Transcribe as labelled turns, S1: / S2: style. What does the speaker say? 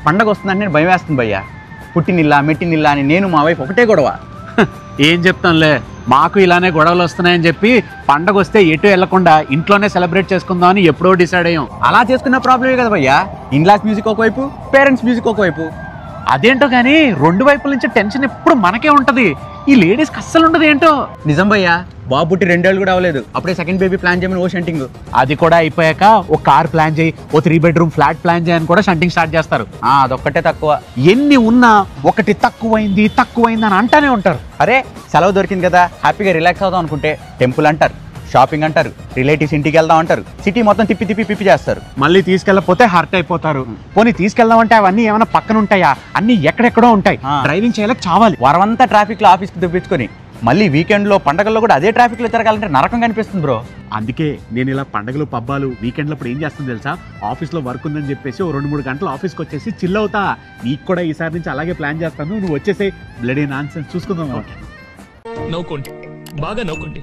S1: పండగ వస్తుందని నేను భయం వేస్తుంది భయ్యా. పుట్టినిల్లా మెట్టినిల్లా అని నేను మా వైఫ్ ఒకటే గొడవ.
S2: ఏం చెప్తాంలే, మాకు ఇలానే గొడవలు వస్తున్నాయని చెప్పి పండగ వస్తే ఎటు వెళ్లకుండా ఇంట్లోనే సెలబ్రేట్ చేసుకుందాం అని ఎప్పుడో డిసైడ్ అయ్యాం.
S1: అలా చేసుకున్న ప్రాబ్లమే కదా భయ్యా. ఇన్లాస్ మ్యూజిక్ ఒకవైపు, పేరెంట్స్ మ్యూజిక్ ఒకవైపు.
S2: అదేంటో కానీ రెండు వైపుల నుంచి టెన్షన్ ఎప్పుడు మనకే ఉంటది. ఈ లేడీస్కి అస్సలు ఉండదు ఏంటో.
S1: నిజం భయ్యా, బాబు పుట్టి 2 ఏళ్ళు కూడా అవ్వలేదు, అప్పుడే సెకండ్ బేబీ ప్లాన్ చేయమని ఓ షంటింగ్.
S2: అది కూడా అయిపోయాక ఒక కార్ ప్లాన్ చేయి, ఓ 3 బెడ్రూమ్ ఫ్లాట్ ప్లాన్ చేయని కూడా షంటింగ్ స్టార్ట్ చేస్తారు.
S1: అదొక్కటే తక్కువ.
S2: ఎన్ని ఉన్నా ఒకటి తక్కువైంది అని అంటానే ఉంటారు.
S1: అరే సెలవు దొరికింది కదా, హ్యాపీగా రిలాక్స్ అవుదాం అనుకుంటే టెంపుల్ అంటారు, షాపింగ్ అంటారు, రిలేటివ్స్ ఇంటికి వెళ్దాం అంటారు, సిటీ మొత్తం తిప్పి చేస్తారు.
S2: మళ్ళీ తీసుకెళ్ళకపోతే హర్ట్ అయిపోతారు. పోనీ తీసుకెళ్దామంటే అవన్నీ ఏమైనా పక్కన ఉంటాయా? అన్ని ఎక్కడెక్కడో ఉంటాయి. డ్రైవింగ్ చేయలేక చావాలి.
S1: వారమంతా ట్రాఫిక్ లో ఆఫీస్కి తెప్పించుకొని మళ్ళీ వీకెండ్ లో పండగల్లో కూడా అదే ట్రాఫిక్ లో తిరగాలంటే నరకం కనిపిస్తుంది బ్రో.
S2: అందుకే నేను ఇలా పండగలు పబ్బాలు వీకెండ్లప్పుడు ఏం చేస్తుంది తెలుసా, ఆఫీస్లో వర్క్ ఉందని చెప్పేసి ఓ 2-3 గంటలు ఆఫీస్కి వచ్చేసి చిల్ అవుతా. నీకు కూడా ఈసారి నుంచి అలాగే ప్లాన్ చేస్తాను. నువ్వు వచ్చేసే బ్లడీ నాన్సెన్స్ చూసుకుందాం.
S3: నవ్వుకోండి, బాగా నవ్వుకోండి.